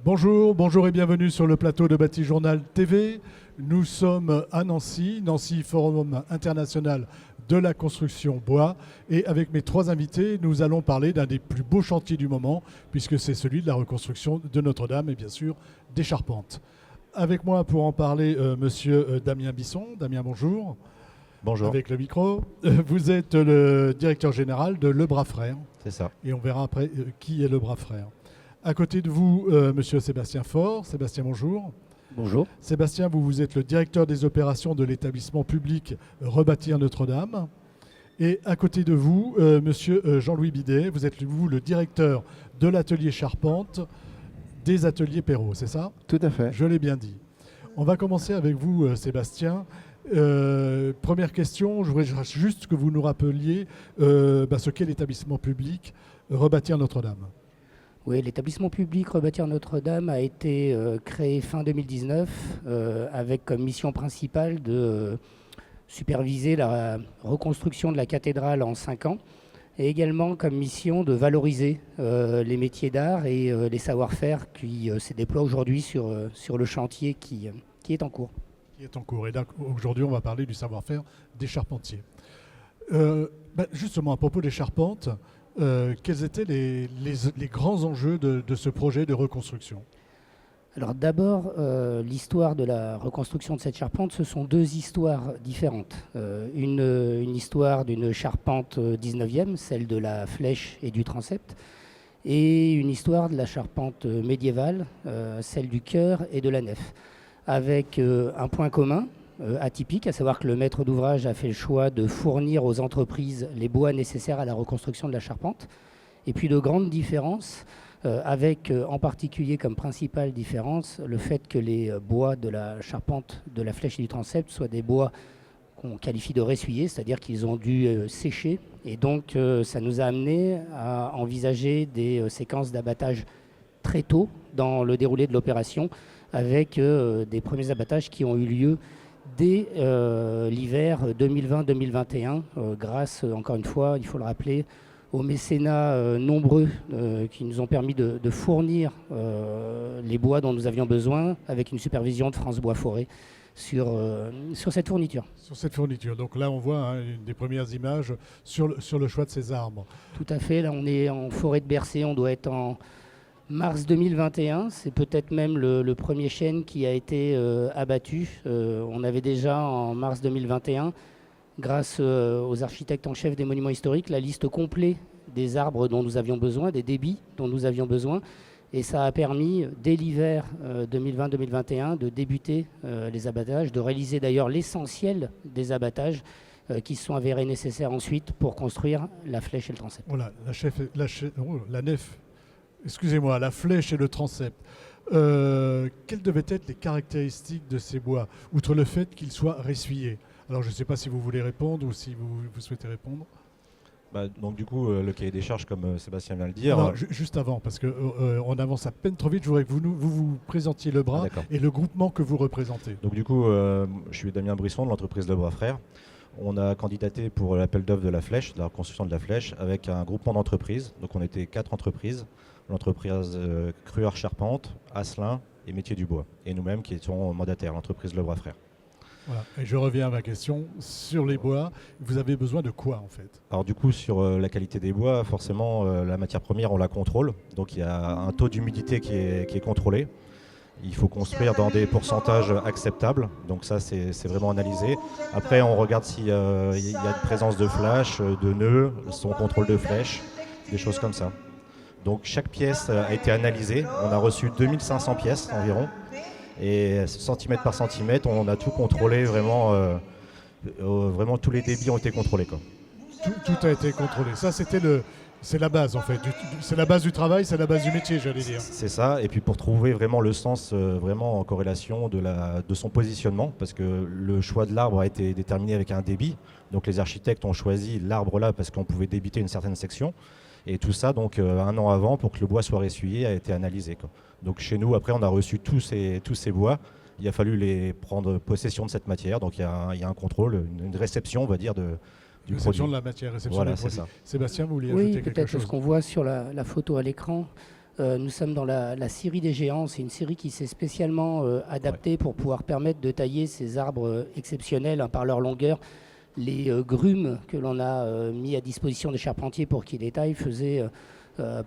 Bonjour, bonjour et bienvenue sur le plateau de Bâti Journal TV. Nous sommes à Nancy, Nancy Forum International de la construction bois. Et avec mes trois invités, nous allons parler d'un des plus beaux chantiers du moment, puisque c'est celui de la reconstruction de Notre-Dame et bien sûr des charpentes. Avec moi pour en parler, monsieur Damien Bisson. Damien, bonjour. Bonjour. Avec le micro. Vous êtes le directeur général de Le Bras Frères. C'est ça. Et on verra après qui est Le Bras Frères. À côté de vous, monsieur Sébastien Faure. Sébastien, bonjour. Bonjour. Sébastien, vous êtes le directeur des opérations de l'établissement public Rebâtir Notre-Dame. Et à côté de vous, monsieur Jean-Louis Bidet, vous êtes vous le directeur de l'atelier charpente des ateliers Perrault, c'est ça? Tout à fait. Je l'ai bien dit. On va commencer avec vous, Sébastien. Première question, je voudrais juste que vous nous rappeliez ce qu'est l'établissement public Rebâtir Notre-Dame. Oui, l'établissement public Rebâtir Notre-Dame a été créé fin 2019 avec comme mission principale de superviser la reconstruction de la cathédrale en 5 ans et également comme mission de valoriser les métiers d'art et les savoir-faire qui se déploient aujourd'hui sur le chantier qui est en cours. Qui est en cours. Et aujourd'hui, on va parler du savoir-faire des charpentiers. Justement, à propos des charpentes, quels étaient les grands enjeux de ce projet de reconstruction? Alors d'abord, l'histoire de la reconstruction de cette charpente, ce sont deux histoires différentes. Une histoire d'une charpente 19e, celle de la flèche et du transept, et une histoire de la charpente médiévale, celle du chœur et de la nef, avec un point commun atypique, à savoir que le maître d'ouvrage a fait le choix de fournir aux entreprises les bois nécessaires à la reconstruction de la charpente. Et puis de grandes différences, avec en particulier comme principale différence le fait que les bois de la charpente, de la flèche et du transept soient des bois qu'on qualifie de ressuyés, c'est-à-dire qu'ils ont dû sécher. Et donc ça nous a amené à envisager des séquences d'abattage très tôt dans le déroulé de l'opération, avec des premiers abattages qui ont eu lieu dès l'hiver 2020-2021, grâce, encore une fois, il faut le rappeler, aux mécénats nombreux qui nous ont permis de fournir les bois dont nous avions besoin, avec une supervision de France Bois Forêt sur cette fourniture. Sur cette fourniture. Donc là, on voit une des premières images sur le choix de ces arbres. Tout à fait. Là, on est en forêt de Bercé, on doit être en mars 2021, c'est peut-être même le premier chêne qui a été abattu. On avait déjà en mars 2021, grâce aux architectes en chef des monuments historiques, la liste complète des arbres dont nous avions besoin, des débits dont nous avions besoin. Et ça a permis, dès l'hiver 2020-2021, de débuter les abattages, de réaliser d'ailleurs l'essentiel des abattages qui se sont avérés nécessaires ensuite pour construire la flèche et le transept. Voilà, la nef. Excusez-moi, la flèche et le transept. Quelles devaient être les caractéristiques de ces bois, outre le fait qu'ils soient ressuyés? Alors je ne sais pas si vous voulez répondre ou si vous souhaitez répondre. Donc du coup, le cahier des charges, comme Sébastien vient de le dire... Alors, juste avant, parce qu'on avance à peine trop vite, je voudrais que vous présentiez Le Bras et le groupement que vous représentez. Donc du coup, je suis Damien Brisson de l'entreprise Le Bras Frères. On a candidaté pour l'appel d'offres de la flèche, de la reconstruction de la flèche, avec un groupement d'entreprises. Donc on était 4 entreprises. L'entreprise Cruard Charpente, Asselin et Métier du Bois. Et nous-mêmes qui étions mandataires, l'entreprise Le Bras Frères. Voilà. Et je reviens à ma question. Sur les bois, vous avez besoin de quoi en fait? Alors du coup, sur la qualité des bois, forcément, la matière première, on la contrôle. Donc il y a un taux d'humidité qui est contrôlé. Il faut construire dans des pourcentages acceptables. Donc ça, c'est vraiment analysé. Après, on regarde s'il y a une présence de flash, de nœuds, son contrôle de flèche, des choses comme ça. Donc chaque pièce a été analysée. On a reçu 2500 pièces environ. Et centimètre par centimètre, on a tout contrôlé, vraiment tous les débits ont été contrôlés, quoi. Tout a été contrôlé. Ça, c'est la base en fait. C'est la base du travail, c'est la base du métier, j'allais dire. C'est ça. Et puis pour trouver vraiment le sens, vraiment en corrélation de son positionnement, parce que le choix de l'arbre a été déterminé avec un débit. Donc les architectes ont choisi l'arbre là parce qu'on pouvait débiter une certaine section. Et tout ça, donc, 1 an avant, pour que le bois soit ressuyé, a été analysé, quoi. Donc chez nous, après, on a reçu tous ces bois. Il a fallu prendre possession de cette matière. Donc il y a un contrôle, une réception, on va dire, du réception produit. de la matière, réception Voilà, du produit. c'est ça. Sébastien, vous vouliez Oui, ajouter quelque peut-être chose? ce qu'on voit sur la photo à l'écran. Nous sommes dans la scierie des géants. C'est une scierie qui s'est spécialement adaptée pour pouvoir permettre de tailler ces arbres exceptionnels par leur longueur. Les grumes que l'on a mis à disposition des charpentiers pour qu'ils les taillent faisaient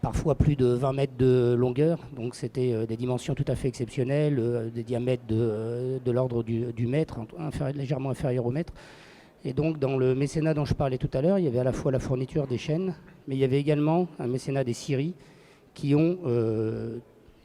parfois plus de 20 mètres de longueur. Donc c'était des dimensions tout à fait exceptionnelles, des diamètres de l'ordre du mètre, légèrement inférieur au mètre. Et donc dans le mécénat dont je parlais tout à l'heure, il y avait à la fois la fourniture des chaînes, mais il y avait également un mécénat des scieries qui ont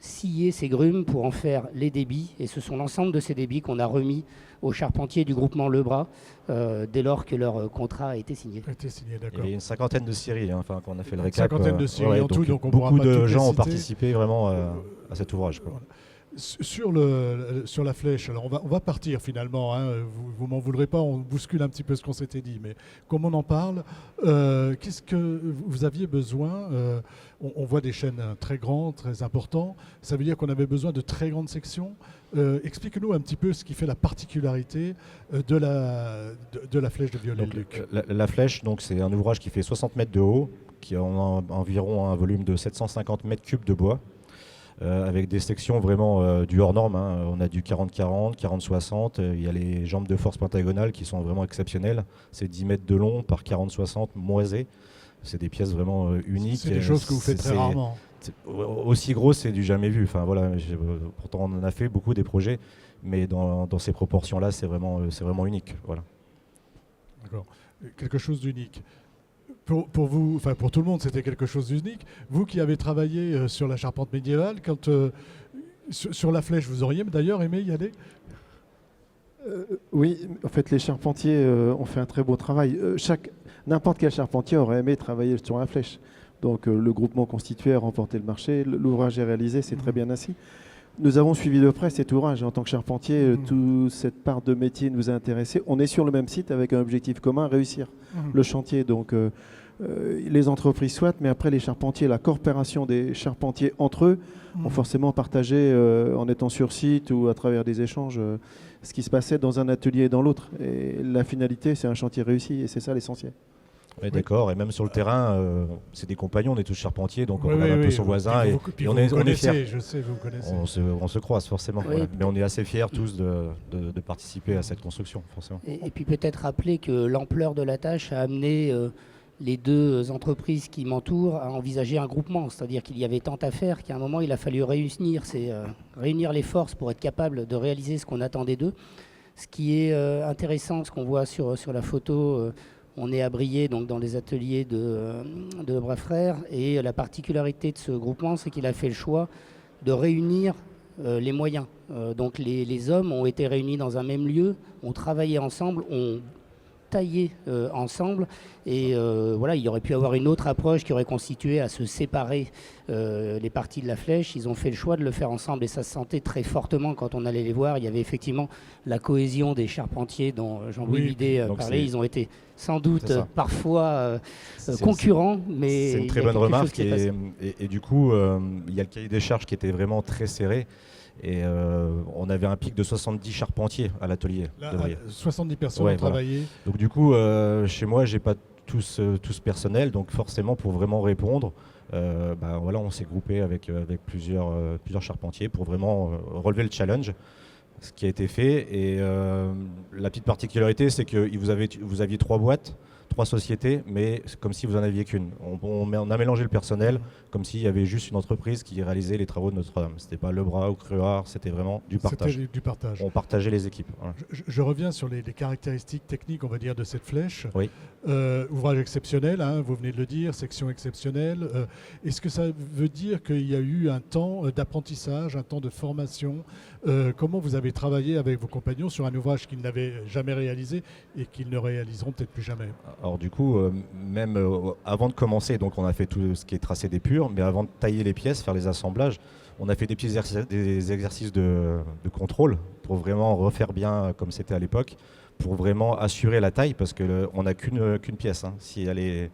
scié ces grumes pour en faire les débits. Et ce sont l'ensemble de ces débits qu'on a remis aux charpentiers du groupement Lebras dès lors que leur contrat a été signé. Il y a une cinquantaine de scieries, qu'on a fait le récap. Une cinquantaine de scieries en tout, donc on pourra beaucoup pas de gens ont citer. participé vraiment à cet ouvrage, quoi. Voilà. Sur la flèche, alors on va partir finalement, hein, vous m'en voudrez pas, on bouscule un petit peu ce qu'on s'était dit, mais comme on en parle, qu'est-ce que vous aviez besoin on voit des chaînes très grandes, très importantes, ça veut dire qu'on avait besoin de très grandes sections. Explique-nous un petit peu ce qui fait la particularité de la flèche de Viollet-le-Duc. La flèche, donc, c'est un ouvrage qui fait 60 mètres de haut, qui a environ un volume de 750 mètres cubes de bois. Avec des sections vraiment du hors norme, hein. On a du 40-40, 40-60, il y a les jambes de force pentagonales qui sont vraiment exceptionnelles, c'est 10 mètres de long par 40-60 moisé, c'est des pièces vraiment uniques. C'est des choses que vous faites très rarement. Aussi gros, c'est du jamais vu, pourtant on en a fait beaucoup des projets, mais dans ces proportions-là, c'est vraiment unique. Voilà. D'accord, quelque chose d'unique. Pour vous, pour tout le monde, c'était quelque chose d'unique. Vous qui avez travaillé sur la charpente médiévale, sur la flèche, vous auriez d'ailleurs aimé y aller ? Oui, en fait, les charpentiers ont fait un très beau travail. N'importe quel charpentier aurait aimé travailler sur la flèche. Donc le groupement constitué a remporté le marché, l'ouvrage est réalisé, c'est très bien ainsi. Nous avons suivi de près cet ouvrage. En tant que charpentier, toute cette part de métier nous a intéressés. On est sur le même site avec un objectif commun, réussir le chantier. Donc les entreprises soit, mais après les charpentiers, la coopération des charpentiers entre eux ont forcément partagé en étant sur site ou à travers des échanges ce qui se passait dans un atelier et dans l'autre. Et la finalité, c'est un chantier réussi et c'est ça l'essentiel. Oui, d'accord, et même sur le terrain, c'est des compagnons, on est tous charpentiers, donc on regarde un peu son voisin et on est fiers. Je sais, vous connaissez. On se croise forcément, Oui, voilà. Mais on est assez fiers tous de participer à cette construction, forcément. Et puis peut-être rappeler que l'ampleur de la tâche a amené les deux entreprises qui m'entourent à envisager un groupement, c'est-à-dire qu'il y avait tant à faire qu'à un moment il a fallu réunir les forces pour être capable de réaliser ce qu'on attendait d'eux. Ce qui est intéressant, ce qu'on voit sur la photo, on est à Briey, donc dans les ateliers de Bras Frères, et la particularité de ce groupement, c'est qu'il a fait le choix de réunir les moyens. Donc les hommes ont été réunis dans un même lieu, ont travaillé ensemble, ont taillé ensemble, et voilà, il y aurait pu avoir une autre approche qui aurait constitué à se séparer les parties de la flèche. Ils ont fait le choix de le faire ensemble et ça se sentait très fortement quand on allait les voir. Il y avait effectivement la cohésion des charpentiers dont Jean-Louis Bidet parlait. Ils ont été sans doute parfois concurrents, mais c'est une très bonne remarque et du coup il y a le cahier des charges qui était vraiment très serré. Et on avait un pic de 70 charpentiers à l'atelier. 70 personnes ont travaillé. Donc du coup, chez moi, j'ai pas tous personnel. Donc forcément, pour vraiment répondre, on s'est groupé avec plusieurs charpentiers pour vraiment relever le challenge. Ce qui a été fait. Et la petite particularité, c'est que vous aviez 3 boîtes, 3 sociétés, mais c'est comme si vous en aviez qu'une. On a mélangé le personnel comme s'il y avait juste une entreprise qui réalisait les travaux de Notre-Dame. C'était pas Lebras ou Cruard, c'était vraiment du partage. C'était du partage. On partageait les équipes. Voilà. Je reviens sur les caractéristiques techniques, on va dire, de cette flèche. Oui. Ouvrage exceptionnel, hein, vous venez de le dire, section exceptionnelle. Est-ce que ça veut dire qu'il y a eu un temps d'apprentissage, un temps de formation? Comment vous avez travaillé avec vos compagnons sur un ouvrage qu'ils n'avaient jamais réalisé et qu'ils ne réaliseront peut-être plus jamais? Alors du coup, même avant de commencer, donc on a fait tout ce qui est tracé des purs, mais avant de tailler les pièces, faire les assemblages, on a fait des petits exercices de contrôle pour vraiment refaire bien comme c'était à l'époque, pour vraiment assurer la taille, parce qu'on n'a qu'une pièce. Hein. Si elle est...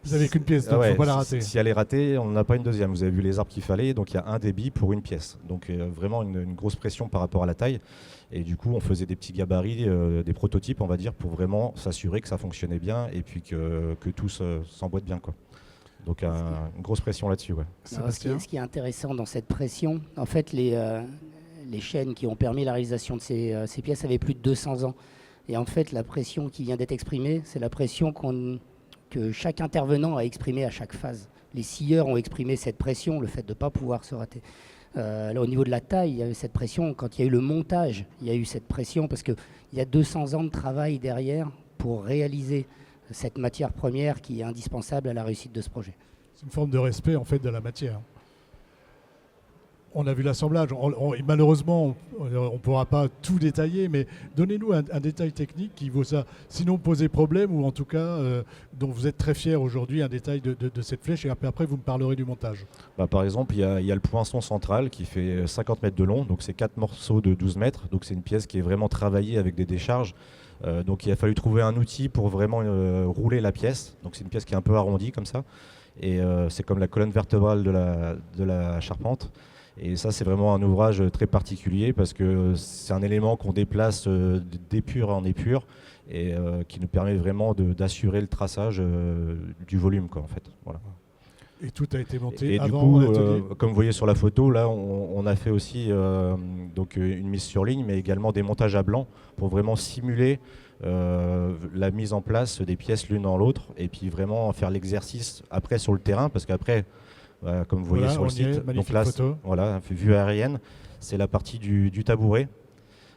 Vous n'avez qu'une pièce, donc il ne faut pas la rater. Si elle est ratée, on n'en a pas une deuxième. Vous avez vu les arbres qu'il fallait, donc il y a un débit pour une pièce. Donc vraiment une grosse pression par rapport à la taille. Et du coup, on faisait des petits gabarits, des prototypes, on va dire, pour vraiment s'assurer que ça fonctionnait bien et puis que tout s'emboîte bien, quoi. Donc une grosse pression là-dessus. Ouais. Alors, ce qui est intéressant dans cette pression, en fait, les chaînes qui ont permis la réalisation de ces pièces avaient plus de 200 ans. Et en fait, la pression qui vient d'être exprimée, c'est la pression que chaque intervenant a exprimée à chaque phase. Les scieurs ont exprimé cette pression, le fait de ne pas pouvoir se rater. Là, au niveau de la taille, il y avait cette pression. Quand il y a eu le montage, il y a eu cette pression parce qu'il y a 200 ans de travail derrière pour réaliser cette matière première qui est indispensable à la réussite de ce projet. C'est une forme de respect en fait de la matière. On a vu l'assemblage. Malheureusement, on ne pourra pas tout détailler, mais donnez-nous un détail technique qui vaut ça. Sinon, posez problème, ou en tout cas, dont vous êtes très fier aujourd'hui, un détail de cette flèche, et après, vous me parlerez du montage. Par exemple, il y a le poinçon central qui fait 50 mètres de long, donc c'est 4 morceaux de 12 mètres. Donc c'est une pièce qui est vraiment travaillée avec des décharges. Donc il a fallu trouver un outil pour vraiment rouler la pièce. Donc c'est une pièce qui est un peu arrondie comme ça. Et c'est comme la colonne vertébrale de la charpente. Et ça, c'est vraiment un ouvrage très particulier parce que c'est un élément qu'on déplace d'épure en épure et qui nous permet vraiment d'assurer le traçage du volume, quoi, en fait. Voilà. Et tout a été monté et avant du coup, l'atelier. comme vous voyez sur la photo, là, on a fait aussi donc une mise sur ligne, mais également des montages à blanc pour vraiment simuler la mise en place des pièces l'une dans l'autre et puis vraiment faire l'exercice après sur le terrain parce qu'après, comme vous voyez sur le site, donc là, voilà, vue aérienne, c'est la partie du tabouret.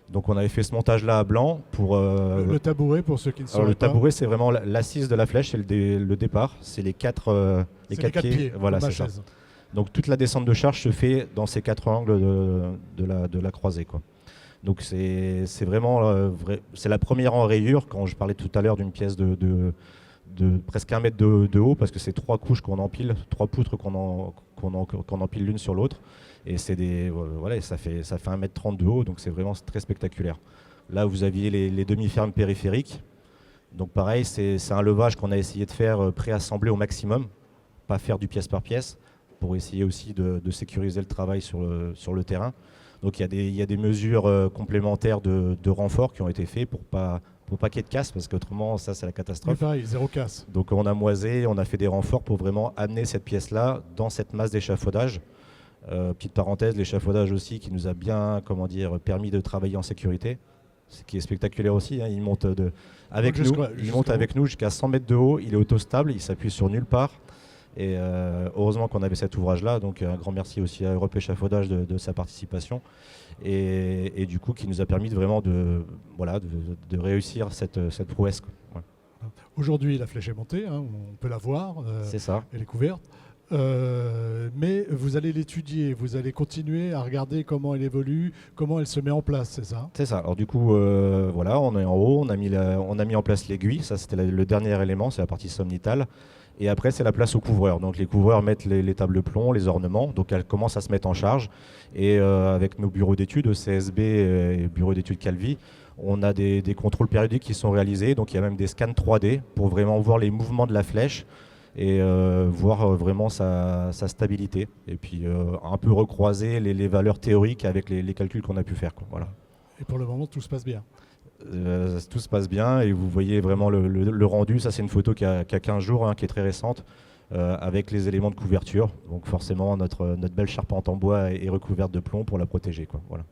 Donc on avait fait ce montage-là à blanc pour... Le tabouret, pour ceux qui ne sauraient le pas. tabouret, c'est vraiment l'assise de la flèche, c'est le départ, c'est les quatre pieds. Voilà, c'est ça. Donc toute la descente de charge se fait dans ces 4 angles de la croisée, quoi. Donc c'est vraiment c'est la première en rayure, quand je parlais tout à l'heure d'une pièce de presque 1 mètre de haut, parce que c'est 3 couches qu'on empile, 3 poutres qu'on empile l'une sur l'autre. Et voilà, ça fait 1,30 m de haut, donc c'est vraiment très spectaculaire. Là, vous aviez les demi-fermes périphériques. Donc pareil, c'est un levage qu'on a essayé de faire préassembler au maximum, pas faire du pièce par pièce, pour essayer aussi de sécuriser le travail sur le terrain. Donc il y a des mesures complémentaires de renfort qui ont été faites pour pas qu'il y ait de casse, parce qu'autrement, ça, c'est la catastrophe. Oui, pareil, zéro casse. Donc on a moisé, on a fait des renforts pour vraiment amener cette pièce-là dans cette masse d'échafaudage. Petite parenthèse, l'échafaudage aussi qui nous a bien, permis de travailler en sécurité, ce qui est spectaculaire aussi, hein. Il monte avec nous jusqu'à 100 mètres de haut, il est autostable, il s'appuie sur nulle part. Et heureusement qu'on avait cet ouvrage-là, donc un grand merci aussi à Europe Échafaudage de sa participation. Et du coup, qui nous a permis de réussir cette prouesse, quoi. Ouais. Aujourd'hui, la flèche est montée, hein, on peut la voir. C'est ça. Elle est couverte. Mais vous allez l'étudier, vous allez continuer à regarder comment elle évolue, comment elle se met en place, c'est ça? C'est ça. Alors du coup, voilà, on est en haut, on a mis en place l'aiguille, ça c'était le dernier élément, c'est la partie somnitale. Et après, c'est la place aux couvreurs. Donc les couvreurs mettent les tables de plomb, les ornements, donc elles commencent à se mettre en charge. Et avec nos bureaux d'études, CSB et bureau d'études Calvi, on a des contrôles périodiques qui sont réalisés. Donc il y a même des scans 3D pour vraiment voir les mouvements de la flèche et voir vraiment sa stabilité. Et puis un peu recroiser les valeurs théoriques avec les calculs qu'on a pu faire, quoi. Voilà. Et pour le moment, tout se passe bien. Tout se passe bien et vous voyez vraiment le rendu. Ça, c'est une photo qui a 15 jours, hein, qui est très récente, avec les éléments de couverture. Donc forcément, notre belle charpente en bois est recouverte de plomb pour la protéger, quoi. Voilà.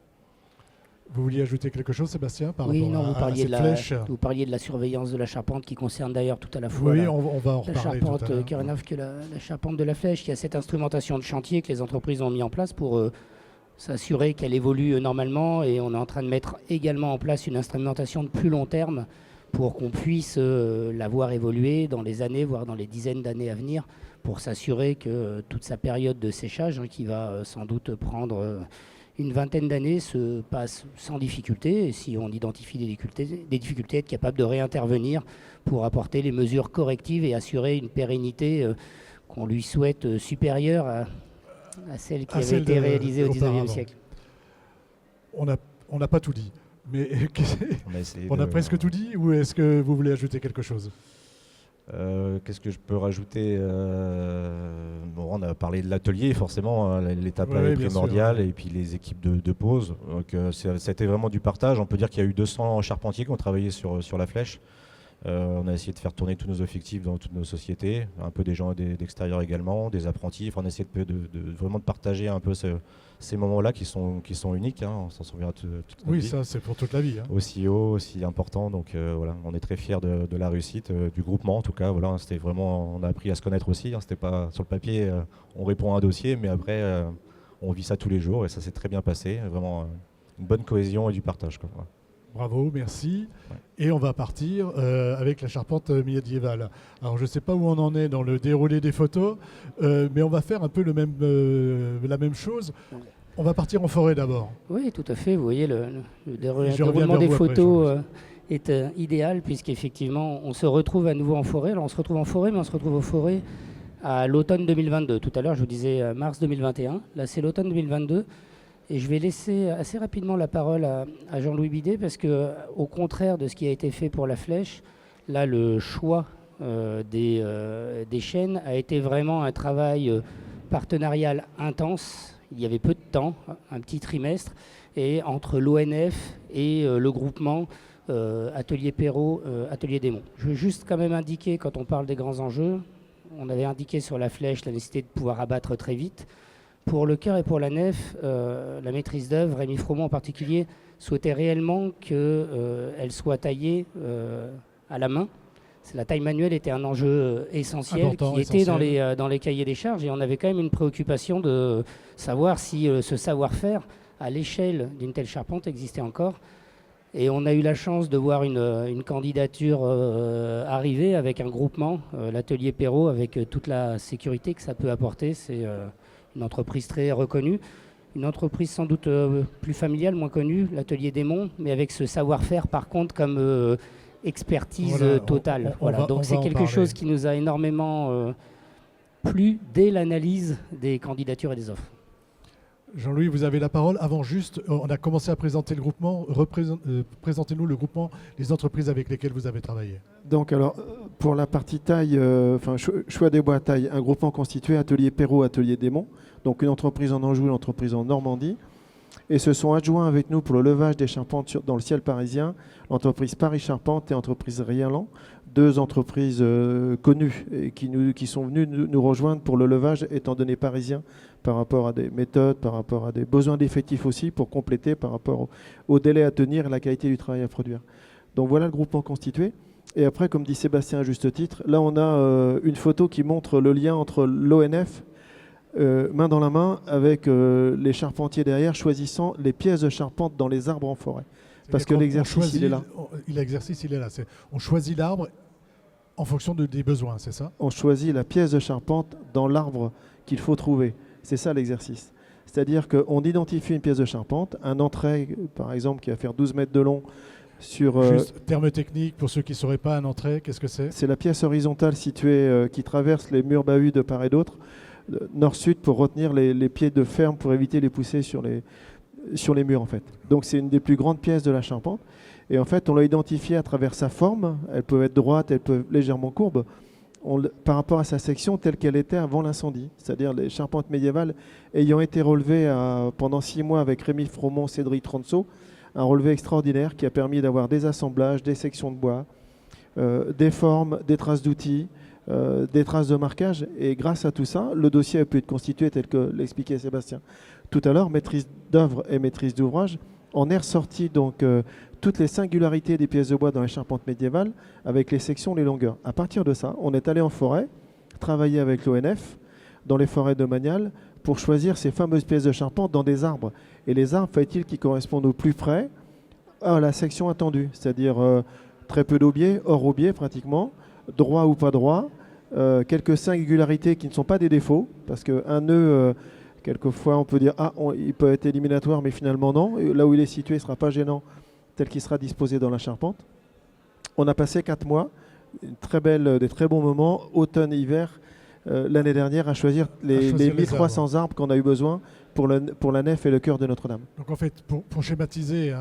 Vous vouliez ajouter quelque chose, Sébastien, par rapport à cette flèche? Vous parliez de la surveillance de la charpente qui concerne d'ailleurs tout à la fois on va en reparler la charpente tout à l'heure. Kerenhof que la charpente de la flèche. Il y a cette instrumentation de chantier que les entreprises ont mis en place pour s'assurer qu'elle évolue normalement, et on est en train de mettre également en place une instrumentation de plus long terme pour qu'on puisse la voir évoluer dans les années, voire dans les dizaines d'années à venir, pour s'assurer que toute sa période de séchage, hein, qui va sans doute prendre une vingtaine d'années, se passe sans difficulté. Et si on identifie des difficultés, être capable de réintervenir pour apporter les mesures correctives et assurer une pérennité qu'on lui souhaite supérieure à celle qui avait été réalisée au XIXe siècle. On n'a pas tout dit, mais on a presque tout dit, ou est-ce que vous voulez ajouter quelque chose? Qu'est-ce que je peux rajouter? On a parlé de l'atelier, forcément, l'étape est primordiale, et puis les équipes de pause. Donc, c'était vraiment du partage. On peut dire qu'il y a eu 200 charpentiers qui ont travaillé sur la flèche. On a essayé de faire tourner tous nos effectifs dans toutes nos sociétés, un peu des gens d'extérieur également, des apprentis. Enfin, on a essayé vraiment de partager un peu ces moments-là qui sont uniques. On s'en souviendra toute notre Oui, vie. ça c'est pour toute la vie. Aussi haut, aussi important. Donc voilà, on est très fiers de la réussite du groupement. En tout cas, voilà, c'était vraiment, on a appris à se connaître aussi. C'était pas sur le papier, on répond à un dossier, mais après, on vit ça tous les jours et ça s'est très bien passé. Vraiment une bonne cohésion et du partage, quoi. Voilà. Bravo, merci. Et on va partir avec la charpente médiévale. Alors je ne sais pas où on en est dans le déroulé des photos, mais on va faire un peu la même chose. On va partir en forêt d'abord. Oui, tout à fait. Vous voyez, le Je reviens déroulement vers des vous après, photos est idéal, puisqu'effectivement, on se retrouve à nouveau en forêt. Alors on se retrouve en forêt, mais on se retrouve en forêt à l'automne 2022. Tout à l'heure, je vous disais mars 2021. Là, c'est l'automne 2022. Et je vais laisser assez rapidement la parole à Jean-Louis Bidet, parce que, au contraire de ce qui a été fait pour la Flèche, là, le choix des chaînes a été vraiment un travail partenarial intense. Il y avait peu de temps, un petit trimestre, et entre l'ONF et le groupement Atelier Perrault, Atelier Démon. Je veux juste quand même indiquer, quand on parle des grands enjeux, on avait indiqué sur la Flèche la nécessité de pouvoir abattre très vite. Pour le chœur et pour la nef, la maîtrise d'œuvre, Rémi Fromont en particulier, souhaitait réellement qu'elle soit taillée à la main. La taille manuelle était un enjeu essentiel Important, qui était dans les cahiers des charges, et on avait quand même une préoccupation de savoir si ce savoir-faire à l'échelle d'une telle charpente existait encore. Et on a eu la chance de voir une candidature arriver avec un groupement, l'Atelier Perrault, avec toute la sécurité que ça peut apporter. C'est une entreprise très reconnue, une entreprise sans doute plus familiale, moins connue, l'Atelier Démon, mais avec ce savoir-faire par contre comme expertise totale. Donc c'est quelque chose qui nous a énormément plu dès l'analyse des candidatures et des offres. Jean-Louis, vous avez la parole. Avant, juste, on a commencé à présenter le groupement. Présentez-nous le groupement, les entreprises avec lesquelles vous avez travaillé. Donc, alors, pour la partie taille, choix des bois à taille, un groupement constitué Atelier Perrault, Atelier Démon, donc une entreprise en Anjou, une entreprise en Normandie, et se sont adjoints avec nous pour le levage des charpentes dans le ciel parisien, l'entreprise Paris Charpente et l'entreprise Rienland, deux entreprises connues et qui sont venues nous rejoindre pour le levage, étant donné parisien, par rapport à des méthodes, par rapport à des besoins d'effectifs aussi, pour compléter par rapport au délai à tenir et la qualité du travail à produire. Donc voilà le groupement constitué. Et après, comme dit Sébastien à juste titre, là on a une photo qui montre le lien entre l'ONF, main dans la main, avec les charpentiers derrière, choisissant les pièces de charpente dans les arbres en forêt. Parce que l'exercice, il est là. L'exercice, il est là. On choisit l'arbre en fonction des besoins, c'est ça? On choisit la pièce de charpente dans l'arbre qu'il faut trouver. C'est ça l'exercice. C'est-à-dire qu'on identifie une pièce de charpente, un entrée, par exemple, qui va faire 12 mètres de long sur... Juste, terme technique, pour ceux qui ne sauraient pas, un entrée, qu'est-ce que c'est? C'est la pièce horizontale située, qui traverse les murs bahus de part et d'autre, nord-sud, pour retenir les pieds de ferme, pour éviter les poussées sur les murs, en fait. Donc c'est une des plus grandes pièces de la charpente. Et en fait, on l'a identifiée à travers sa forme. Elle peut être droite, elle peut être légèrement courbe, par rapport à sa section telle qu'elle était avant l'incendie. C'est-à-dire les charpentes médiévales ayant été relevées pendant 6 mois avec Rémi Fromont, Cédric Tronceau, un relevé extraordinaire qui a permis d'avoir des assemblages, des sections de bois, des formes, des traces d'outils, des traces de marquage. Et grâce à tout ça, le dossier a pu être constitué tel que l'expliquait Sébastien tout à l'heure, maîtrise d'œuvre et maîtrise d'ouvrage. On est ressorti donc toutes les singularités des pièces de bois dans les charpentes médiévales avec les sections, les longueurs. À partir de ça, on est allé en forêt, travailler avec l'ONF dans les forêts domaniales pour choisir ces fameuses pièces de charpente dans des arbres. Et les arbres, faut-il qu'ils correspondent au plus près à la section attendue, c'est-à-dire très peu d'aubier, hors aubier pratiquement, droit ou pas droit, quelques singularités qui ne sont pas des défauts, parce qu'un nœud, quelquefois on peut dire il peut être éliminatoire, mais finalement non. Et là où il est situé, il ne sera pas gênant tel qu'il sera disposé dans la charpente. On a passé 4 mois, des très bons moments, automne, hiver, l'année dernière, à choisir les 1300 arbres qu'on a eu besoin pour la nef et le chœur de Notre-Dame. Donc en fait, pour schématiser,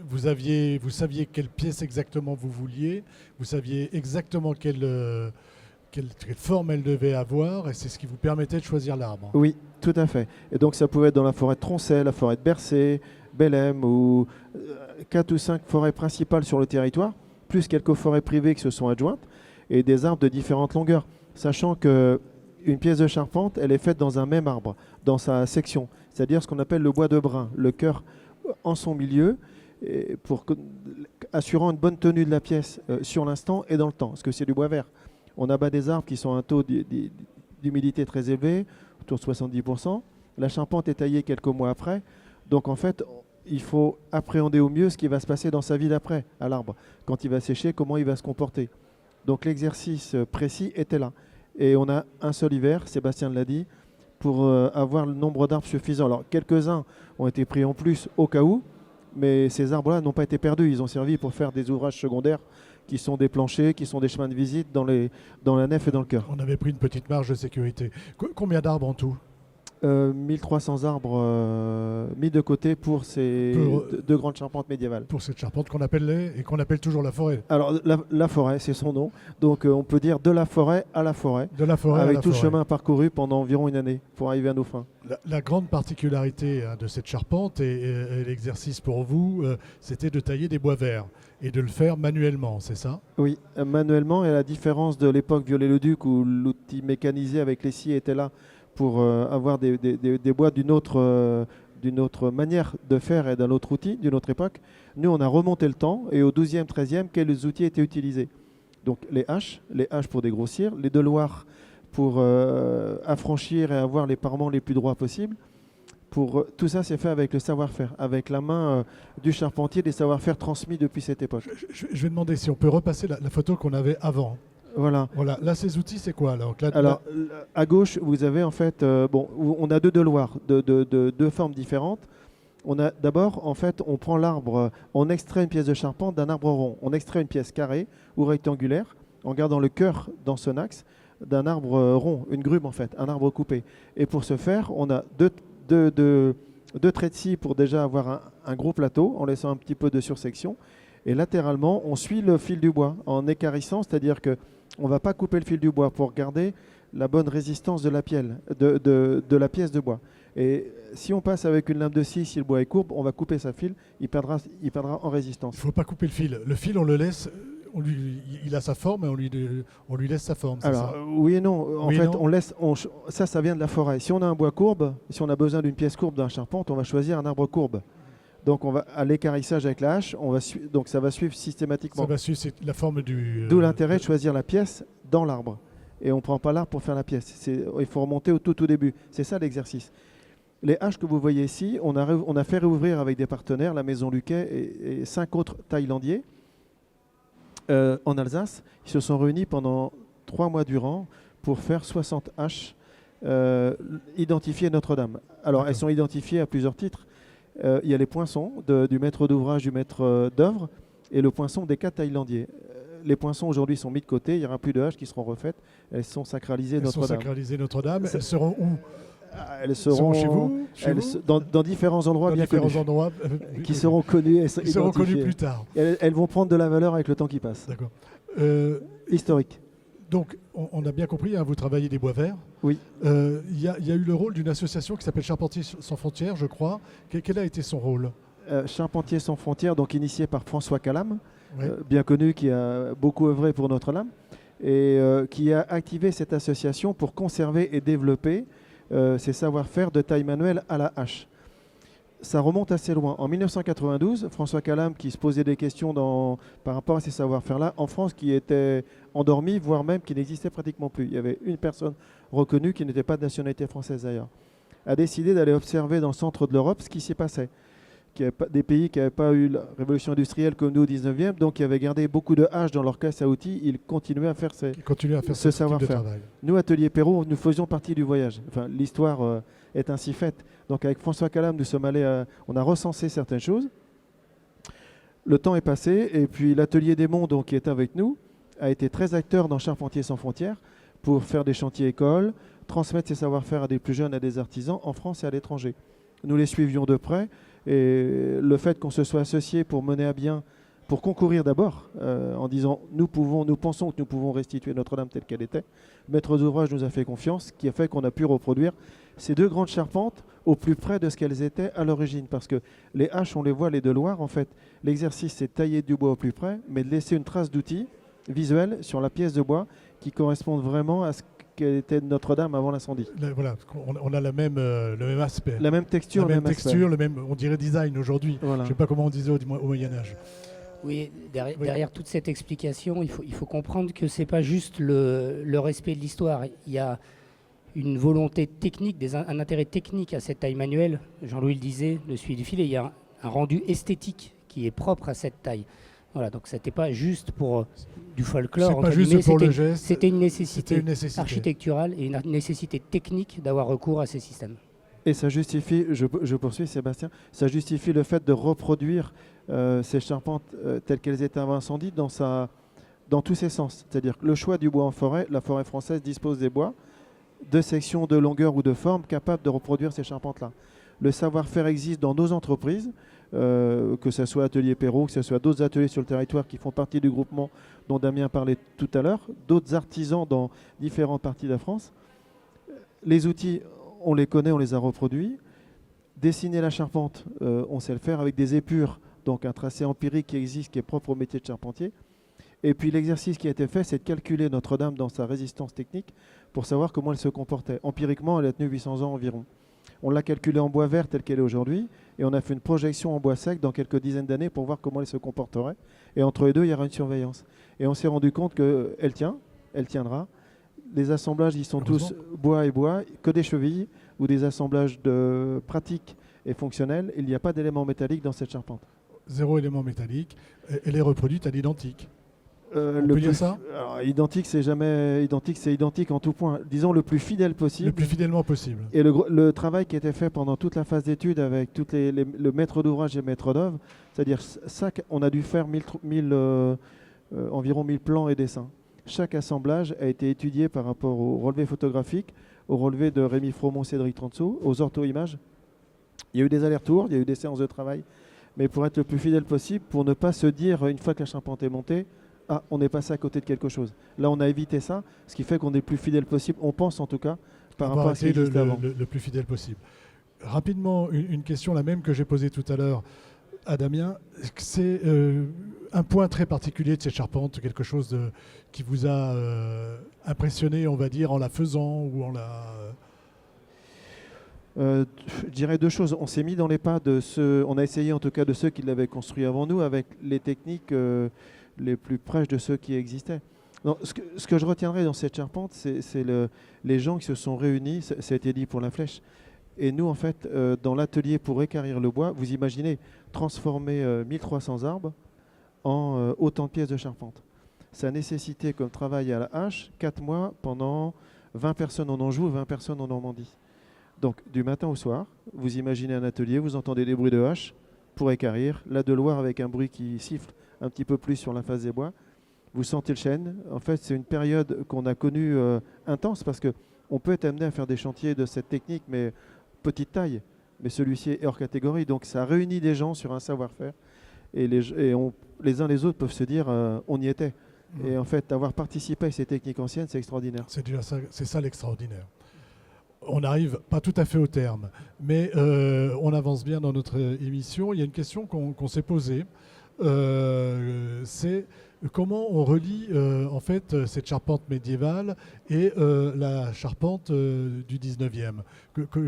vous saviez quelle pièce exactement vous vouliez, vous saviez exactement quelle forme elle devait avoir, et c'est ce qui vous permettait de choisir l'arbre. Oui, tout à fait. Et donc ça pouvait être dans la forêt de Troncet, la forêt de Bercé, Bellem, ou 4 ou 5 forêts principales sur le territoire, plus quelques forêts privées qui se sont adjointes et des arbres de différentes longueurs. Sachant qu'une pièce de charpente, elle est faite dans un même arbre, dans sa section, c'est-à-dire ce qu'on appelle le bois de brun, le cœur en son milieu, assurant une bonne tenue de la pièce sur l'instant et dans le temps, parce que c'est du bois vert. On abat des arbres qui sont à un taux d'humidité très élevé, autour de 70%. La charpente est taillée quelques mois après. Donc en fait, il faut appréhender au mieux ce qui va se passer dans sa vie d'après, à l'arbre. Quand il va sécher, comment il va se comporter. Donc l'exercice précis était là. Et on a un seul hiver, Sébastien l'a dit, pour avoir le nombre d'arbres suffisant. Alors quelques-uns ont été pris en plus au cas où, mais ces arbres-là n'ont pas été perdus. Ils ont servi pour faire des ouvrages secondaires qui sont des planchers, qui sont des chemins de visite dans la nef et dans le cœur. On avait pris une petite marge de sécurité. Combien d'arbres en tout ? 1300 arbres mis de côté pour ces deux grandes charpentes médiévales. Pour cette charpente qu'on appelle toujours la forêt. Alors la forêt, c'est son nom. Donc on peut dire de la forêt à la forêt. De la forêt avec à la tout le forêt. chemin parcouru pendant environ une année pour arriver à nos fins. La grande particularité de cette charpente et l'exercice pour vous, c'était de tailler des bois verts et de le faire manuellement, c'est ça ? Oui, manuellement, et à la différence de l'époque Viollet-le-Duc où l'outil mécanisé avec les scies était là pour avoir des bois d'une autre manière de faire et d'un autre outil, d'une autre époque. Nous, on a remonté le temps et au 12e, 13e, quels outils étaient utilisés. Donc les haches pour dégrossir, les deloirs pour affranchir et avoir les parements les plus droits possibles. Tout ça, c'est fait avec le savoir-faire, avec la main du charpentier, des savoir-faire transmis depuis cette époque. Je vais demander si on peut repasser la photo qu'on avait avant. Voilà. Là, ces outils, c'est quoi alors, à gauche, vous avez en fait, on a deux deloirs de deux formes différentes. On a d'abord, en fait, on prend l'arbre, on extrait une pièce de charpente d'un arbre rond. On extrait une pièce carrée ou rectangulaire en gardant le cœur dans son axe d'un arbre rond, une grume en fait, un arbre coupé. Et pour ce faire, on a deux traits de scie pour déjà avoir un gros plateau en laissant un petit peu de sursection. Et latéralement, on suit le fil du bois en équarrissant, c'est-à-dire qu'on ne va pas couper le fil du bois pour garder la bonne résistance de la la pièce de bois. Et si on passe avec une lame de scie, si le bois est courbe, on va couper sa file, il perdra en résistance. Il ne faut pas couper le fil. Le fil, on le laisse, il a sa forme et on lui laisse sa forme. Alors, ça oui et non. En fait, ça vient de la forêt. Si on a un bois courbe, si on a besoin d'une pièce courbe d'un charpente, on va choisir un arbre courbe. Donc on va à l'équarrissage avec la hache, donc ça va suivre systématiquement. Ça va suivre la forme du... D'où l'intérêt de choisir la pièce dans l'arbre. Et on ne prend pas l'arbre pour faire la pièce. Il faut remonter au tout début. C'est ça l'exercice. Les haches que vous voyez ici, on a fait réouvrir avec des partenaires, la Maison Luquet et 5 autres Thaïlandiais en Alsace. Ils se sont réunis pendant 3 mois durant pour faire 60 haches identifiées Notre-Dame. Alors elles sont identifiées à plusieurs titres. Il y a les poinçons du maître d'ouvrage, du maître d'œuvre et le poinçon des 4 Thaïlandiers. Les poinçons aujourd'hui sont mis de côté, il n'y aura plus de haches qui seront refaites. Elles sont sacralisées Notre-Dame. Elles seront où ? Elles seront chez vous, dans différents endroits dans bien différents connus, endroits qui seront connus et qui seront connus plus tard. Elles vont prendre de la valeur avec le temps qui passe. D'accord. Historique. Donc, on a bien compris, hein, vous travaillez des bois verts. Oui. Il y a eu le rôle d'une association qui s'appelle Charpentiers sans frontières, je crois. Quel a été son rôle ? Charpentiers sans frontières, donc initié par François Calam, oui. bien connu, qui a beaucoup œuvré pour Notre-Dame, et qui a activé cette association pour conserver et développer ses savoir-faire de taille manuelle à la hache. Ça remonte assez loin. En 1992, François Calam, qui se posait des questions par rapport à ces savoir-faire-là, en France, qui était endormi, voire même qui n'existait pratiquement plus. Il y avait une personne reconnue qui n'était pas de nationalité française d'ailleurs, a décidé d'aller observer dans le centre de l'Europe ce qui s'y passait. Des pays qui n'avaient pas eu la révolution industrielle comme nous au 19e, donc qui avaient gardé beaucoup de haches dans leur caisse à outils, ils continuaient à faire ce savoir-faire. Nous, Atelier Perrault, nous faisions partie du voyage. Enfin, l'histoire est ainsi faite. Donc avec François Calam, nous sommes allés, on a recensé certaines choses. Le temps est passé, et puis l'Atelier des Monts, donc, qui est avec nous, a été très acteur dans Charpentiers sans frontières pour faire des chantiers écoles, transmettre ses savoir-faire à des plus jeunes, à des artisans, en France et à l'étranger. Nous les suivions de près. Et le fait qu'on se soit associé pour mener à bien, pour concourir d'abord, en disant nous pensons que nous pouvons restituer Notre-Dame telle qu'elle était, Maître d'ouvrage nous a fait confiance, ce qui a fait qu'on a pu reproduire ces deux grandes charpentes au plus près de ce qu'elles étaient à l'origine. Parce que les haches, on les voit, les de Loire, en fait, l'exercice, c'est de tailler du bois au plus près, mais de laisser une trace d'outil visuel sur la pièce de bois qui corresponde vraiment à ce qu'était Notre-Dame avant l'incendie. Voilà, on a le même aspect. La même texture, La même aspect. texture, le même, on dirait design aujourd'hui. Voilà. Je ne sais pas comment on disait au Moyen-Âge. Oui, derrière toute cette explication, il faut comprendre que ce n'est pas juste le respect de l'histoire. Il y a une volonté technique, un intérêt technique à cette taille manuelle. Jean-Louis le disait, le suivi du filet, il y a un rendu esthétique qui est propre à cette taille. Voilà, donc ce n'était pas juste pour du folklore. C'est pas juste pour le geste. C'était une nécessité nécessité architecturale et une nécessité technique d'avoir recours à ces systèmes. Et ça justifie, je poursuis Sébastien, ça justifie le fait de reproduire ces charpentes telles qu'elles étaient avant incendie dans tous ses sens. C'est-à-dire que le choix du bois en forêt, la forêt française dispose des bois de sections, de longueur ou de forme capables de reproduire ces charpentes-là. Le savoir-faire existe dans nos entreprises, que ce soit Atelier Perrault, que ce soit d'autres ateliers sur le territoire qui font partie du groupement dont Damien parlait tout à l'heure, d'autres artisans dans différentes parties de la France. Les outils, on les connaît, on les a reproduits. Dessiner la charpente, on sait le faire avec des épures, donc un tracé empirique qui existe, qui est propre au métier de charpentier. Et puis l'exercice qui a été fait, c'est de calculer Notre-Dame dans sa résistance technique pour savoir comment elle se comportait. Empiriquement, elle a tenu 800 ans environ. On l'a calculée en bois vert telle qu'elle est aujourd'hui, et on a fait une projection en bois sec dans quelques dizaines d'années pour voir comment elle se comporterait. Et entre les deux, il y aura une surveillance. Et on s'est rendu compte qu'elle tient, elle tiendra. Les assemblages, ils sont tous bois et bois, que des chevilles ou des assemblages de pratiques et fonctionnels. Il n'y a pas d'éléments métalliques dans cette charpente. Zéro élément métallique. Elle est reproduite à l'identique. On peut dire ça ? Alors, identique, c'est jamais identique, c'est identique en tout point. Disons le plus fidèle possible. Le plus fidèlement possible. Et le travail qui a été fait pendant toute la phase d'étude avec le maître d'ouvrage et le maître d'œuvre, c'est-à-dire ça, on a dû faire environ 1000 plans et dessins. Chaque assemblage a été étudié par rapport au relevé photographique, au relevé de Rémi Fromont, Cédric Tronceau, aux ortho-images. Il y a eu des allers-retours, il y a eu des séances de travail, mais pour être le plus fidèle possible, pour ne pas se dire, une fois que la charpente est montée, ah, on est passé à côté de quelque chose. Là, on a évité ça, ce qui fait qu'on est le plus fidèle possible, on pense en tout cas, par rapport à ce qui existait avant. Le plus fidèle possible. Rapidement, une question, la même que j'ai posée tout à l'heure à Damien. C'est un point très particulier de cette charpente, quelque chose qui vous a impressionné, on va dire, en la faisant ou en la... Je dirais deux choses. On s'est mis dans les pas de ceux, on a essayé en tout cas de ceux qui l'avaient construit avant nous, avec les techniques les plus proches de ceux qui existaient. Non, ce que je retiendrai dans cette charpente, c'est les gens qui se sont réunis, ça a été dit pour la flèche. Et nous, en fait, dans l'atelier pour équarrir le bois, vous imaginez transformer 1300 arbres en autant de pièces de charpente. Ça a nécessité comme travail à la hache 4 mois pendant 20 personnes en Anjou et 20 personnes en Normandie. Donc, du matin au soir, vous imaginez un atelier, vous entendez des bruits de hache pour équarrir, la de Loire avec un bruit qui siffle un petit peu plus sur la face des bois. Vous sentez le chêne. En fait, c'est une période qu'on a connue intense parce qu'on peut être amené à faire des chantiers de cette technique, mais petite taille. Mais celui-ci est hors catégorie. Donc, ça réunit des gens sur un savoir-faire. Et les uns les autres peuvent se dire on y était. Et en fait, avoir participé à ces techniques anciennes, c'est extraordinaire. C'est déjà ça, c'est ça l'extraordinaire. On n'arrive pas tout à fait au terme, mais on avance bien dans notre émission. Il y a une question qu'on s'est posée. C'est comment on relie en fait cette charpente médiévale et la charpente du 19e.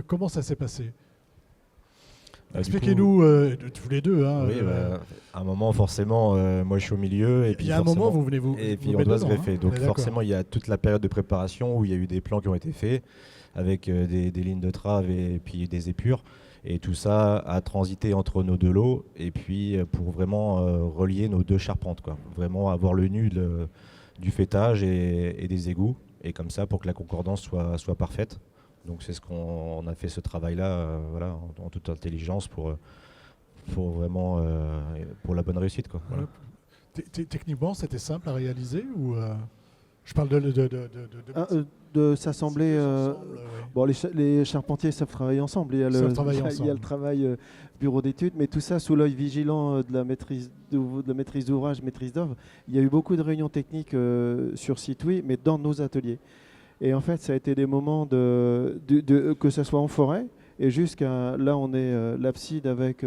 Comment ça s'est passé ? Expliquez-nous tous les deux. Hein, oui, à un moment, forcément, moi je suis au milieu. Et puis il y a un moment, vous venez vous. Et puis vous on doit se dedans, greffer. Hein. Donc forcément, il y a toute la période de préparation où il y a eu des plans qui ont été faits avec des lignes de trave et puis des épures. Et tout ça a transité entre nos deux lots et puis pour vraiment relier nos deux charpentes, quoi. Vraiment avoir le nu du fêtage et des égouts. Et comme ça, pour que la concordance soit parfaite. Donc c'est ce qu'on a fait ce travail-là voilà, en toute intelligence pour vraiment pour la bonne réussite, quoi. Voilà. Techniquement, c'était simple à réaliser ou je parle de s'assembler. Bon, les charpentiers savent travailler ensemble. Il y a le travail bureau d'études, mais tout ça sous l'œil vigilant de la maîtrise d'ouvrage, maîtrise d'œuvre. Il y a eu beaucoup de réunions techniques sur site, oui, mais dans nos ateliers. Et en fait, ça a été des moments que ce soit en forêt, et jusqu'à là on est l'abside avec,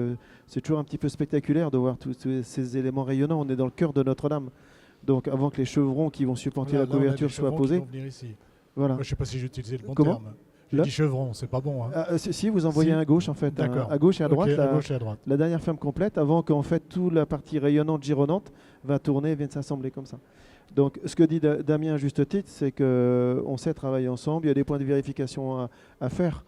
c'est toujours un petit peu spectaculaire de voir tous ces éléments rayonnants. On est dans le cœur de Notre-Dame, donc avant que les chevrons qui vont supporter Voilà, la là, on a des couverture soient chevrons qui posés. vont venir ici. Voilà. Moi, je ne sais pas si j'ai utilisé le bon Comment terme. J'ai Là dit chevron, c'est pas bon. Hein. Si vous envoyez Si. à gauche en fait, D'accord. à gauche et à droite, Ok, à gauche et à droite. la dernière ferme complète, avant qu'en fait toute la partie rayonnante, gironnante, va tourner et vienne s'assembler comme ça. Donc ce que dit Damien à juste titre, c'est qu'on sait travailler ensemble, il y a des points de vérification à faire.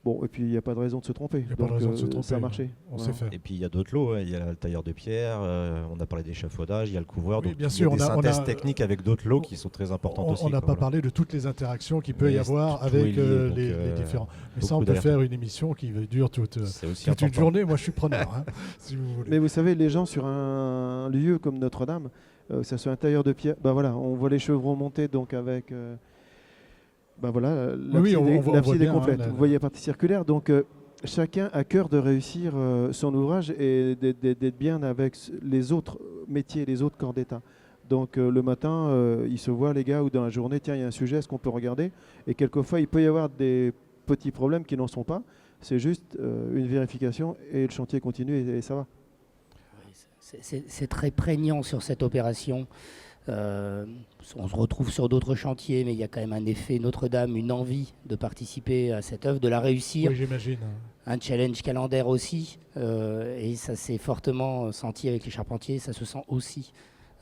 Bon, et puis il n'y a pas de raison de se tromper. Il n'y a pas de raison de se tromper. Ça a marché. On Voilà. sait faire. Et puis il y a d'autres lots, hein. Il y a le tailleur de pierre, on a parlé d'échafaudage, il y a le couvreur, Oui, donc bien il sûr, y a des on a- synthèses techniques avec d'autres lots qui sont très importantes aussi. On n'a quoi, pas voilà. parlé de toutes les interactions qu'il peut y Mais avoir tout avec est lié, donc, les différents. Mais ça, beaucoup on peut d'alertes. faire une émission qui dure toute C'est aussi une important. journée. Moi, je suis preneur, hein, si vous voulez. Mais vous savez, les gens sur un lieu comme Notre-Dame, que ce soit un tailleur de pierre, bah voilà, on voit les chevrons monter donc avec. Bah voilà, Oui, l'abside on est- voit l'abside est bien, hein, complète. la- Vous voyez la partie circulaire, donc chacun a cœur de réussir son ouvrage et d'être bien avec les autres métiers, les autres corps d'État. Donc le matin, ils se voient les gars, ou dans la journée, tiens, il y a un sujet, est-ce qu'on peut regarder? Et quelquefois, il peut y avoir des petits problèmes qui n'en sont pas. C'est juste une vérification et le chantier continue et ça va. C'est très prégnant sur cette opération. On se retrouve sur d'autres chantiers, mais il y a quand même un effet Notre-Dame, une envie de participer à cette œuvre, de la réussir. Oui, j'imagine. Un challenge calendaire aussi, et ça s'est fortement senti avec les charpentiers, ça se sent aussi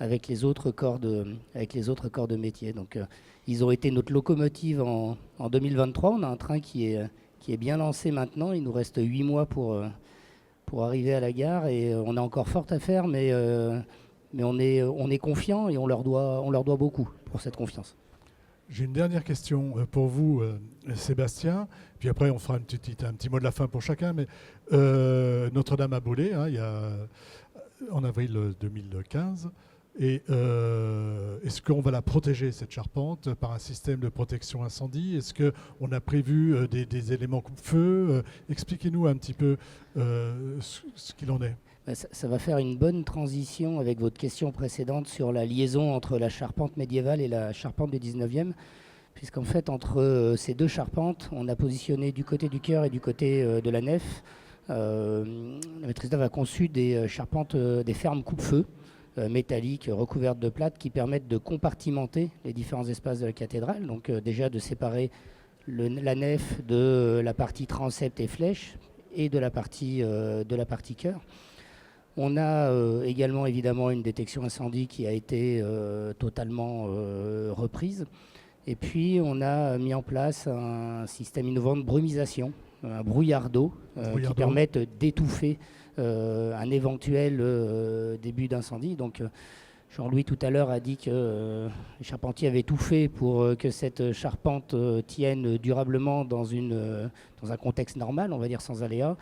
avec les autres corps de métier. Donc ils ont été notre locomotive en 2023. On a un train qui est bien lancé maintenant. Il nous reste 8 mois pour arriver à la gare, et on a encore fort à faire, mais on est confiant, et on leur doit beaucoup pour cette confiance. J'ai une dernière question pour vous, Sébastien. Puis après, on fera un petit mot de la fin pour chacun. Mais Notre-Dame a brûlé, hein, en avril 2015. Et est-ce qu'on va la protéger, cette charpente, par un système de protection incendie? Est-ce qu'on a prévu des éléments coupe-feu? Expliquez-nous un petit peu ce qu'il en est. Ça va faire une bonne transition avec votre question précédente sur la liaison entre la charpente médiévale et la charpente du 19e, puisqu'en fait, entre ces deux charpentes, on a positionné du côté du chœur et du côté de la nef. La maîtrise d'œuvre a conçu des charpentes, des fermes coupe-feu métalliques recouvertes de plâtre qui permettent de compartimenter les différents espaces de la cathédrale. Donc déjà de séparer la nef de la partie transept et flèche et de la partie chœur. On a également évidemment une détection incendie qui a été totalement reprise. Et puis on a mis en place un système innovant de brumisation, un brouillard d'eau qui permettent d'étouffer un éventuel début d'incendie. Donc Jean-Louis tout à l'heure a dit que les charpentiers avaient tout fait pour que cette charpente tienne durablement dans un contexte normal, on va dire sans aléas.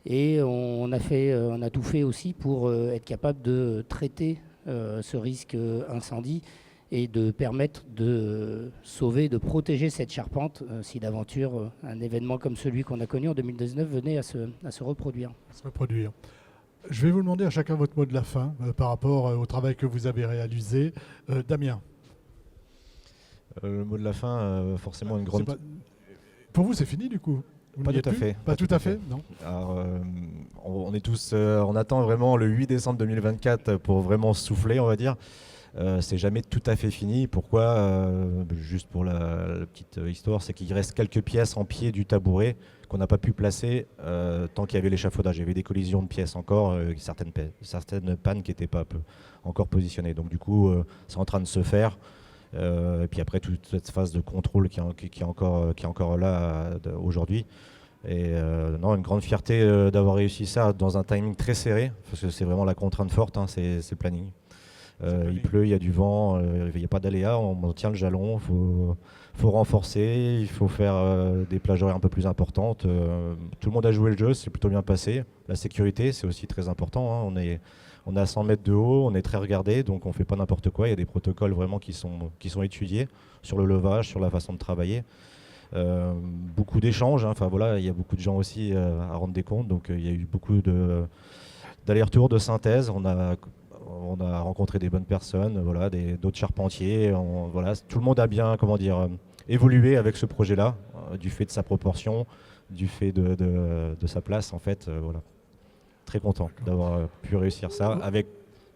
Et on a tout fait aussi pour être capable de traiter ce risque incendie et de permettre de sauver, de protéger cette charpente si d'aventure un événement comme celui qu'on a connu en 2019 venait à se reproduire. Je vais vous demander à chacun votre mot de la fin par rapport au travail que vous avez réalisé. Damien. Le mot de la fin, forcément une grande... Pour vous, c'est fini du coup? Pas tout à fait. Pas tout à fait, non. Alors, on est tous, on attend vraiment le 8 décembre 2024 pour vraiment souffler, on va dire. C'est jamais tout à fait fini. Pourquoi? Juste pour la petite histoire, c'est qu'il reste quelques pièces en pied du tabouret qu'on n'a pas pu placer tant qu'il y avait l'échafaudage. Il y avait des collisions de pièces encore, certaines pannes qui n'étaient pas encore positionnées. Donc du coup, c'est en train de se faire. Et puis après, toute cette phase de contrôle qui est encore là aujourd'hui. Et non, une grande fierté d'avoir réussi ça dans un timing très serré, parce que c'est vraiment la contrainte forte, hein, c'est le planning. Il pleut, il y a du vent, il n'y a pas d'aléa, on tient le jalon, il faut renforcer, il faut faire des plages horaires un peu plus importantes. Tout le monde a joué le jeu, c'est plutôt bien passé. La sécurité, c'est aussi très important, hein. On est à 100 mètres de haut, on est très regardé, donc on ne fait pas n'importe quoi. Il y a des protocoles vraiment qui sont étudiés sur le levage, sur la façon de travailler. Beaucoup d'échanges, hein. Enfin, voilà, il y a beaucoup de gens aussi à rendre des comptes, donc il y a eu beaucoup d'allers-retours, de synthèse. On a rencontré des bonnes personnes, voilà, d'autres charpentiers. Voilà, tout le monde a bien évolué avec ce projet-là, du fait de sa proportion, du fait de sa place, en fait. Voilà. Très content d'avoir pu réussir ça avec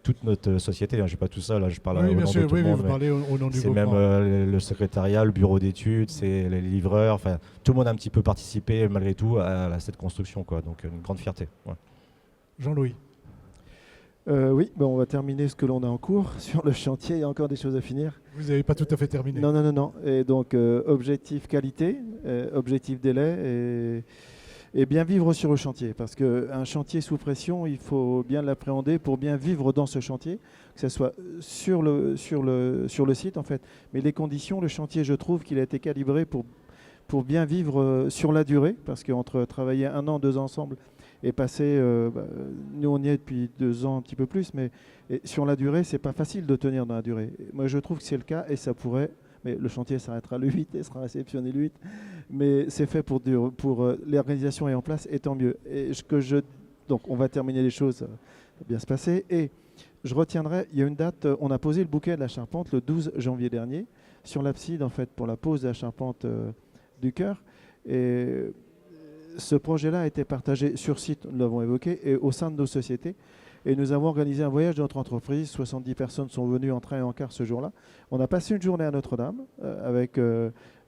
toute notre société. Je ne suis pas tout seul, là, je parle Oui, au bien nom sûr, de tout oui, le oui, monde. vous parlez au nom du C'est même groupement. le secrétariat, le bureau d'études, c'est les livreurs, enfin tout le monde a un petit peu participé malgré tout à cette construction, quoi. Donc une grande fierté. Ouais. Jean-Louis. Oui, on va terminer ce que l'on a en cours sur le chantier. Il y a encore des choses à finir. Vous n'avez pas tout à fait terminé. Non, non, non, non. Et donc, objectif qualité, objectif délai et bien vivre sur le chantier. Parce qu'un chantier sous pression, il faut bien l'appréhender pour bien vivre dans ce chantier, que ce soit sur le site, en fait. Mais les conditions, le chantier, je trouve qu'il a été calibré pour bien vivre sur la durée. Parce qu'entre travailler 1 an, 2 ans ensemble et passer, nous on y est depuis 2 ans, un petit peu plus, mais sur la durée, c'est pas facile de tenir dans la durée. Moi, je trouve que c'est le cas et ça pourrait, mais le chantier s'arrêtera le 8 et sera réceptionné le 8, mais c'est fait pour l'organisation est en place et tant mieux. Donc on va terminer les choses, ça va bien se passer. Et je retiendrai, il y a une date, on a posé le bouquet de la charpente le 12 janvier dernier sur l'abside, en fait, pour la pose de la charpente du chœur. Et ce projet-là a été partagé sur site, nous l'avons évoqué, et au sein de nos sociétés. Et nous avons organisé un voyage de notre entreprise. 70 personnes sont venues en train et en car ce jour-là. On a passé une journée à Notre-Dame.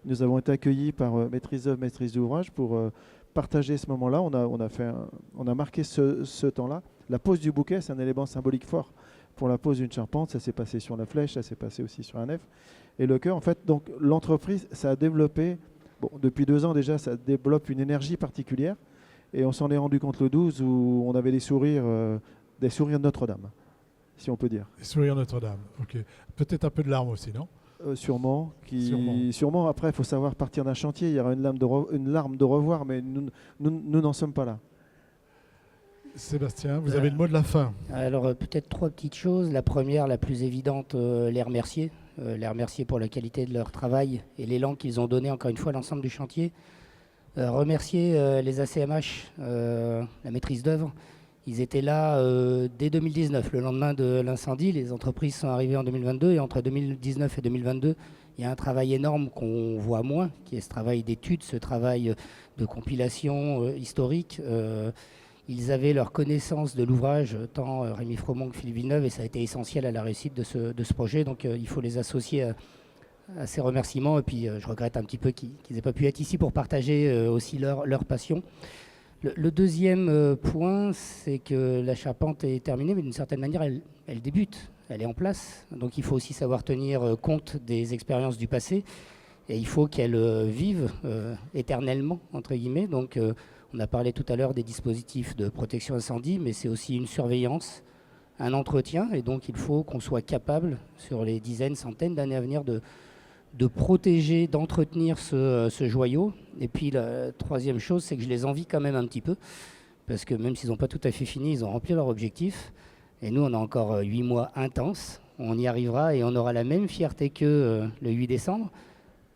Nous avons été accueillis par maîtrise d'œuvre, maîtrise d'ouvrage pour partager ce moment-là. On a marqué ce temps-là. La pose du bouquet, c'est un élément symbolique fort pour la pose d'une charpente. Ça s'est passé sur la flèche, ça s'est passé aussi sur la nef. Et le chœur, en fait, donc l'entreprise, ça a développé... Bon, depuis 2 ans déjà, ça développe une énergie particulière. Et on s'en est rendu compte le 12 où on avait des sourires de Notre-Dame, si on peut dire. Les sourires Notre-Dame, ok. Peut-être un peu de larmes aussi, non? Sûrement. Sûrement. Après, il faut savoir partir d'un chantier. Il y aura une larme de revoir, mais nous n'en sommes pas là. Sébastien, vous avez le mot de la fin. Alors peut-être 3 petites choses. La première, la plus évidente, les remercier. Les remercier pour la qualité de leur travail et l'élan qu'ils ont donné encore une fois à l'ensemble du chantier. Remercier les ACMH, la maîtrise d'œuvre. Ils étaient là dès 2019, le lendemain de l'incendie. Les entreprises sont arrivées en 2022 et entre 2019 et 2022, il y a un travail énorme qu'on voit moins, qui est ce travail d'étude, ce travail de compilation historique. Ils avaient leur connaissance de l'ouvrage, tant Rémi Fromont que Philippe Villeneuve, et ça a été essentiel à la réussite de ce projet. Donc il faut les associer à ces remerciements. Et puis je regrette un petit peu qu'ils n'aient pas pu être ici pour partager aussi leur passion. Le deuxième point, c'est que la charpente est terminée, mais d'une certaine manière, elle débute, elle est en place. Donc il faut aussi savoir tenir compte des expériences du passé. Et il faut qu'elle vive éternellement, entre guillemets. Donc on a parlé tout à l'heure des dispositifs de protection incendie, mais c'est aussi une surveillance, un entretien. Et donc il faut qu'on soit capable, sur les dizaines, centaines d'années à venir, de protéger, d'entretenir ce joyau. Et puis la troisième chose, c'est que je les envie quand même un petit peu, parce que même s'ils n'ont pas tout à fait fini, ils ont rempli leur objectif. Et nous, on a encore 8 mois intenses. On y arrivera et on aura la même fierté que le 8 décembre.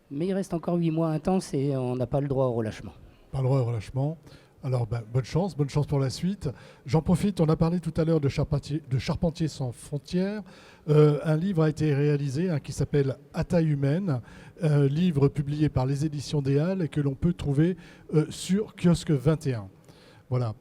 Mais il reste encore 8 mois intenses et on n'a pas le droit au relâchement. Pas le droit au relâchement. Alors, bonne chance pour la suite. J'en profite, on a parlé tout à l'heure de Charpentiers sans frontières. Un livre a été réalisé qui s'appelle À taille humaine, un livre publié par les éditions des Halles et que l'on peut trouver sur Kiosque 21. Voilà.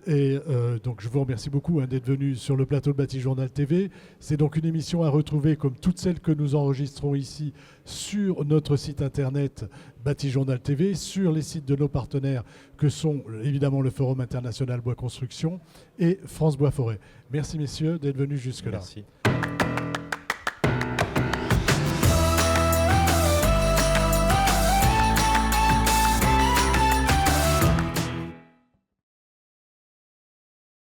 Et donc je vous remercie beaucoup d'être venu sur le plateau de Batijournal TV. C'est donc une émission à retrouver comme toutes celles que nous enregistrons ici sur notre site internet Batijournal TV, sur les sites de nos partenaires que sont évidemment le Forum International Bois Construction et France Bois Forêt. Merci messieurs d'être venus jusque-là. Merci.